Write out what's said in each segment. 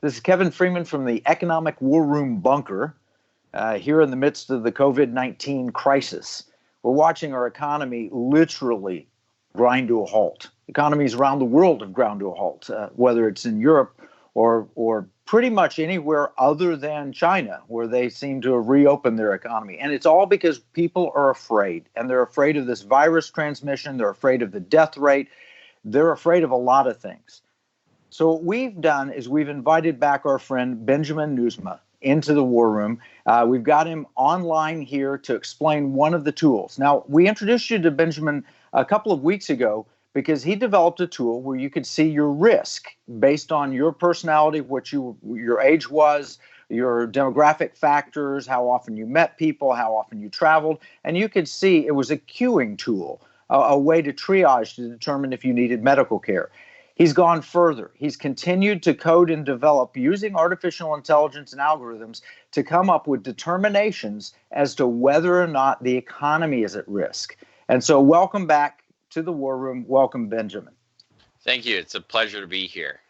This is Kevin Freeman from the Economic War Room Bunker, here in the midst of the COVID-19 crisis. We're watching our economy literally grind to a halt. Economies around the world have ground to a halt, whether it's in Europe or pretty much anywhere other than China, where they seem to have reopened their economy. And it's all because people are afraid, and they're afraid of this virus transmission. They're afraid of the death rate. They're afraid of a lot of things. So what we've done is we've invited back our friend Benjamin Nieuwsma into the War Room. We've got him online here to explain one of the tools. Now, we introduced you to Benjamin a couple of weeks ago because he developed a tool where you could see your risk based on your personality, what your age was, your demographic factors, how often you met people, how often you traveled, and you could see it was a queuing tool, a way to triage to determine if you needed medical care. He's gone further. He's continued to code and develop using artificial intelligence and algorithms to come up with determinations as to whether or not the economy is at risk. And so welcome back to the War Room. Welcome, Benjamin. Thank you. It's a pleasure to be here.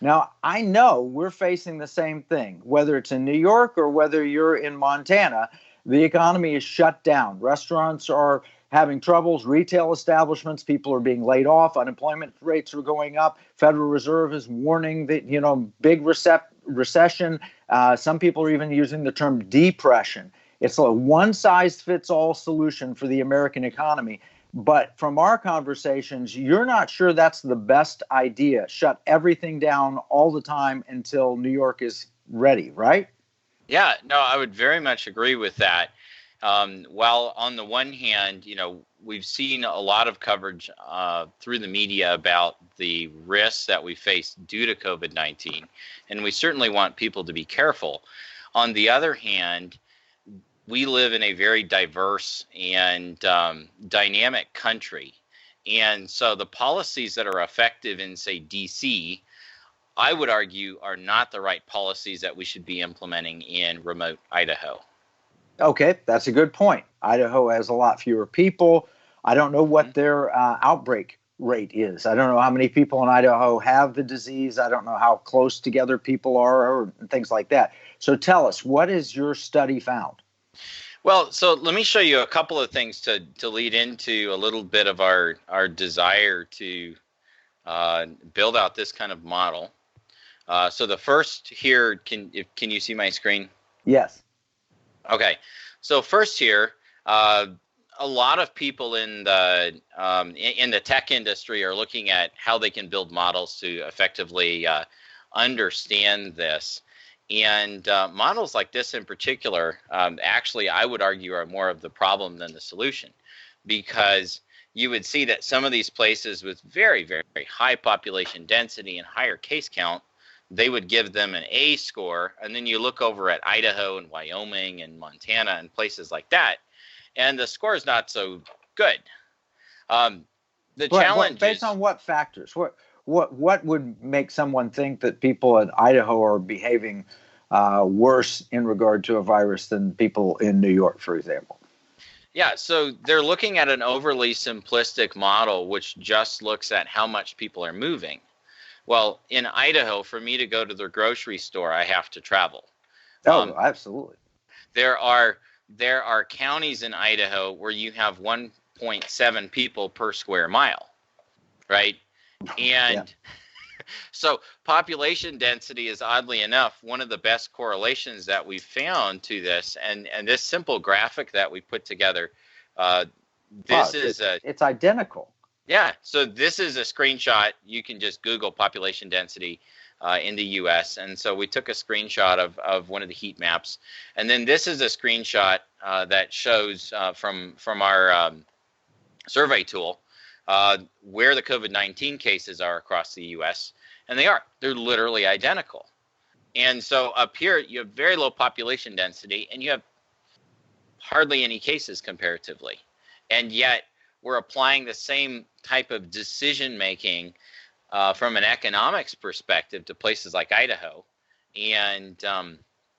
Now, I know we're facing the same thing, whether it's in New York or whether you're in Montana. The economy is shut down. Restaurants are having troubles, retail establishments, people are being laid off, unemployment rates are going up. Federal Reserve is warning that, big recession. Some people are even using the term depression. It's a one-size-fits-all solution for the American economy. But from our conversations, you're not sure that's the best idea. Shut everything down all the time until New York is ready, right? Yeah, no, I would very much agree with that. While on the one hand, we've seen a lot of coverage through the media about the risks that we face due to COVID-19, and we certainly want people to be careful. On the other hand, we live in a very diverse and dynamic country. And so the policies that are effective in, say, D.C., I would argue are not the right policies that we should be implementing in remote Idaho. Okay, that's a good point. Idaho has a lot fewer people. I don't know what their outbreak rate is. I don't know how many people in Idaho have the disease. I don't know how close together people are or things like that. So tell us, what has your study found? Well, so let me show you a couple of things to lead into a little bit of our desire to build out this kind of model. So the first here, can you see my screen? Yes. Okay, so first here, a lot of people in the tech industry are looking at how they can build models to effectively understand this. And models like this in particular, actually, I would argue are more of the problem than the solution, because you would see that some of these places with very, very high population density and higher case count, they would give them an A score. And then you look over at Idaho and Wyoming and Montana and places like that, and the score is not so good. Challenge based is, on what factors? What would make someone think that people in Idaho are behaving worse in regard to a virus than people in New York, for example? Yeah, so they're looking at an overly simplistic model, which just looks at how much people are moving. Well, in Idaho, for me to go to the grocery store, I have to travel. Oh, absolutely. There are counties in Idaho where you have 1.7 people per square mile, right? And so population density is, oddly enough, one of the best correlations that we've found to this. And this simple graphic that we put together, it's identical. Yeah, so this is a screenshot. You can just Google population density in the U.S. And so we took a screenshot of one of the heat maps. And then this is a screenshot that shows from our survey tool where the COVID-19 cases are across the U.S. And they're literally identical. And so up here, you have very low population density, and you have hardly any cases comparatively. And yet, we're applying the same type of decision making from an economics perspective to places like Idaho, and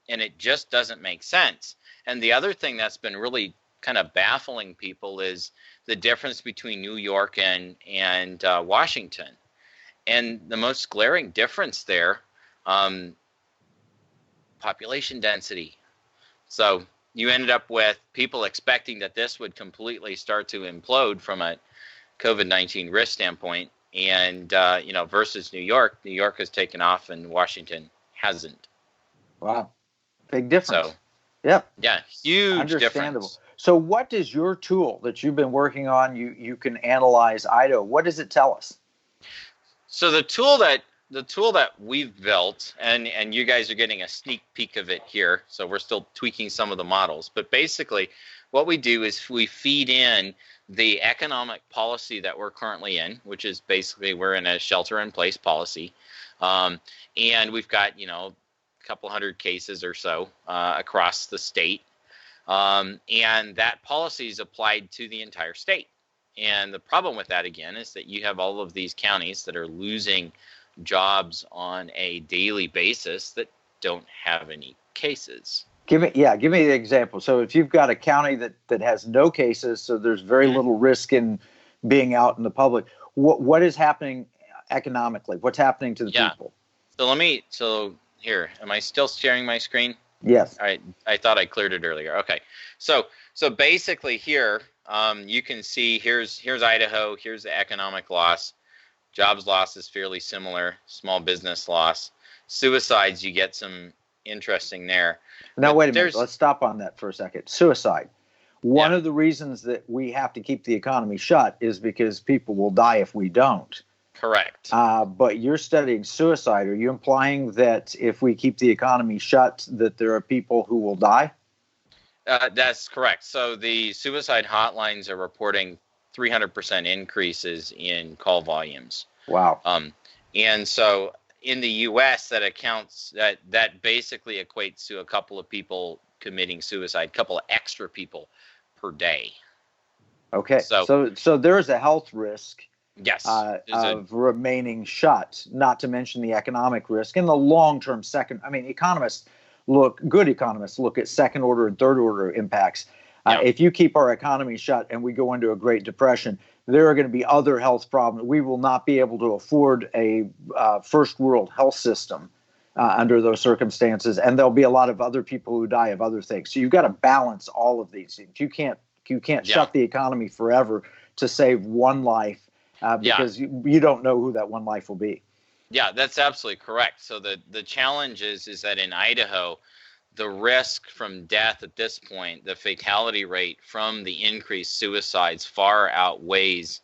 it just doesn't make sense. And the other thing that's been really kind of baffling people is the difference between New York and Washington. And the most glaring difference there Population density. So you ended up with people expecting that this would completely start to implode from a COVID-19 risk standpoint, and versus New York. New York has taken off, and Washington hasn't. Wow, big difference. So, yep, yeah, huge understandable. difference. So, what does your tool that you've been working on? You can analyze Idaho. What does it tell us? So the tool that we've built, and you guys are getting a sneak peek of it here. So we're still tweaking some of the models, but basically, what we do is we feed in the economic policy that we're currently in, which is basically we're in a shelter-in-place policy, and we've got a couple hundred cases or so across the state, and that policy is applied to the entire state. And the problem with that, again, is that you have all of these counties that are losing jobs on a daily basis that don't have any cases. Give me the example. So if you've got a county that has no cases, so there's very little risk in being out in the public, what is happening economically? What's happening to the people? So here, am I still sharing my screen? Yes. All right. I thought I cleared it earlier. Okay. So basically here, you can see here's Idaho. Here's the economic loss. Jobs loss is fairly similar. Small business loss. Suicides, you get some interesting there. Now, wait a minute. Let's stop on that for a second. Suicide. One of the reasons that we have to keep the economy shut is because people will die if we don't. Correct. But you're studying suicide. Are you implying that if we keep the economy shut, that there are people who will die? That's correct. So the suicide hotlines are reporting 300% increases in call volumes. Wow. And so in the U.S., that basically equates to a couple of people committing suicide, a couple of extra people per day. Okay. So there is a health risk. Yes. Of remaining shut, not to mention the economic risk and the long-term second. I mean, good economists look at second order and third order impacts. If you keep our economy shut and we go into a Great Depression, there are going to be other health problems. We will not be able to afford a first world health system under those circumstances. And there'll be a lot of other people who die of other things. So you've got to balance all of these things. You can't shut the economy forever to save one life. Because you don't know who that one life will be. Yeah, that's absolutely correct. So the challenge is that in Idaho, the risk from death at this point, the fatality rate from the increased suicides far outweighs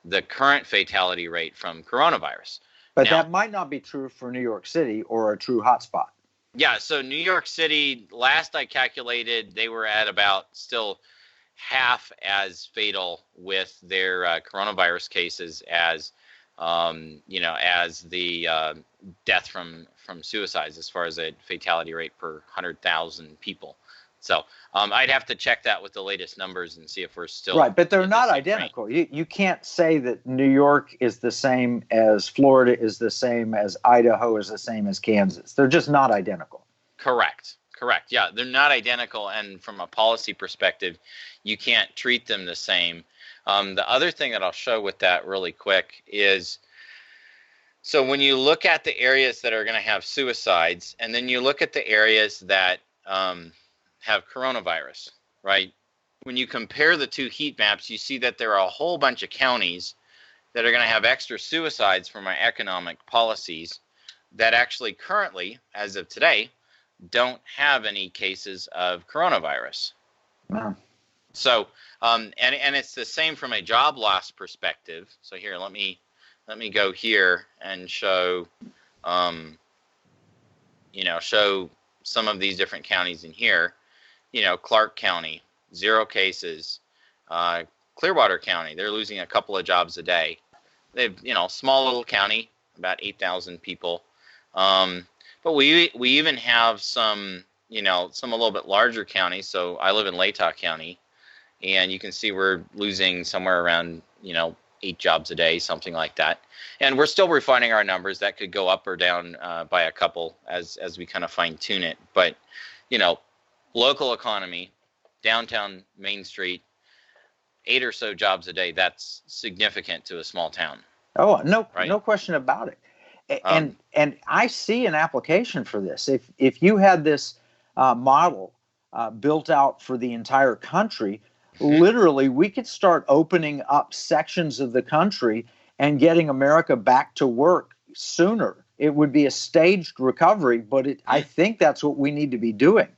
the current fatality rate from coronavirus. But that might not be true for New York City or a true hotspot. Yeah, so New York City, last I calculated, they were at about still half as fatal with their coronavirus cases as the death from suicides, as far as a fatality rate per 100,000 people. So I'd have to check that with the latest numbers and see if we're still right. But they're not identical. You can't say that New York is the same as Florida is the same as Idaho is the same as Kansas. They're just not identical. Correct. Yeah, they're not identical, and from a policy perspective, you can't treat them the same. The other thing that I'll show with that really quick is, so when you look at the areas that are going to have suicides, and then you look at the areas that have coronavirus, right? When you compare the two heat maps, you see that there are a whole bunch of counties that are going to have extra suicides from our economic policies that actually currently, as of today, don't have any cases of coronavirus. Wow. So, and it's the same from a job loss perspective. So here, let me go here and show, show some of these different counties in here. Clark County, 0 cases. Clearwater County, they're losing a couple of jobs a day. They've, small little county, about 8,000 people. But we even have some a little bit larger counties. So I live in Latah County, and you can see we're losing somewhere around 8 jobs a day, something like that. And we're still refining our numbers. That could go up or down by a couple as we kind of fine tune it. But local economy, downtown Main Street, 8 or so jobs a day. That's significant to a small town. Oh, no question about it. And I see an application for this. If you had this model built out for the entire country, literally we could start opening up sections of the country and getting America back to work sooner. It would be a staged recovery, but I think that's what we need to be doing.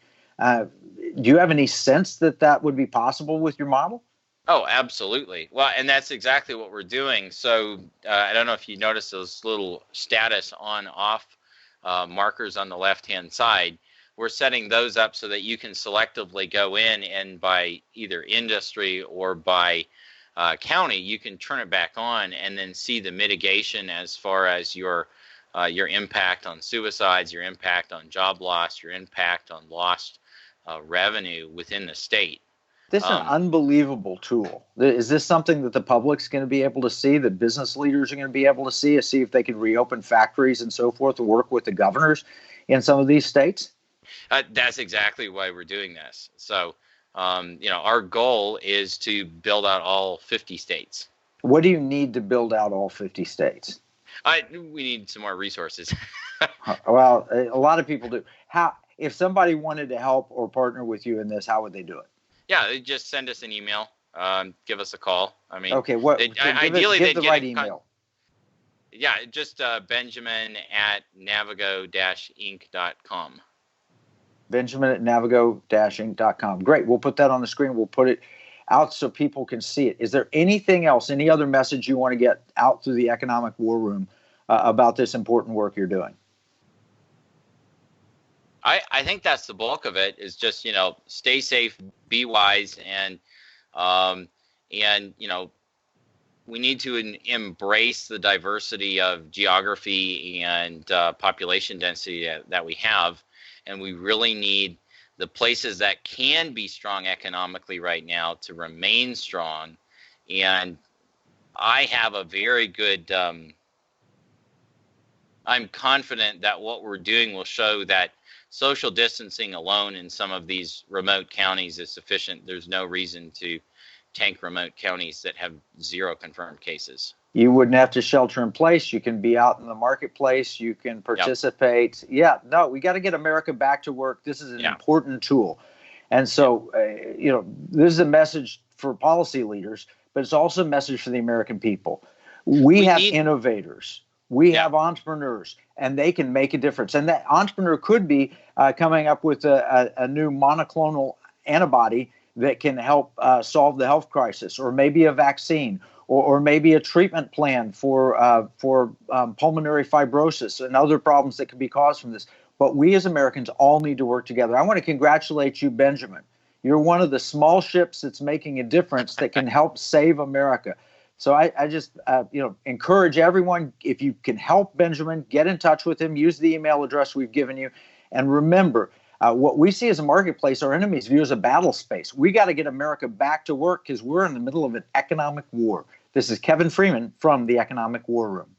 Do you have any sense that that would be possible with your model? Oh, absolutely. Well, and that's exactly what we're doing. So I don't know if you noticed those little status on-off markers on the left-hand side. We're setting those up so that you can selectively go in and by either industry or by county, you can turn it back on and then see the mitigation as far as your impact on suicides, your impact on job loss, your impact on lost revenue within the state. This is an unbelievable tool. Is this something that the public's going to be able to see, that business leaders are going to be able to see if they can reopen factories and so forth, to work with the governors in some of these states? That's exactly why we're doing this. So, our goal is to build out all 50 states. What do you need to build out all 50 states? We need some more resources. Well, a lot of people do. If somebody wanted to help or partner with you in this, how would they do it? Yeah, they just send us an email, give us a call. I mean, okay, ideally give the right email. Yeah, just Benjamin@navigo-inc.com. Benjamin@navigo-inc.com. Great. We'll put that on the screen. We'll put it out so people can see it. Is there anything else, any other message you want to get out through the Economic War Room about this important work you're doing? I think that's the bulk of it, is just, stay safe, be wise, and we need to embrace the diversity of geography and population density that we have. And we really need the places that can be strong economically right now to remain strong. And I have a very good, I'm confident that what we're doing will show that social distancing alone in some of these remote counties is sufficient. There's no reason to tank remote counties that have 0 confirmed cases. You wouldn't have to shelter in place. You can be out in the marketplace. You can participate. Yep. Yeah, no, we got to get America back to work. This is an important tool. And so, this is a message for policy leaders, but it's also a message for the American people. We have innovators. We have entrepreneurs, and they can make a difference. And that entrepreneur could be coming up with a new monoclonal antibody that can help solve the health crisis, or maybe a vaccine, or maybe a treatment plan for pulmonary fibrosis and other problems that can be caused from this. But we as Americans all need to work together. I want to congratulate you, Benjamin. You're one of the small ships that's making a difference that can help save America. So I just encourage everyone, if you can help Benjamin, get in touch with him, use the email address we've given you. And remember, what we see as a marketplace, our enemies view as a battle space. We got to get America back to work because we're in the middle of an economic war. This is Kevin Freeman from the Economic War Room.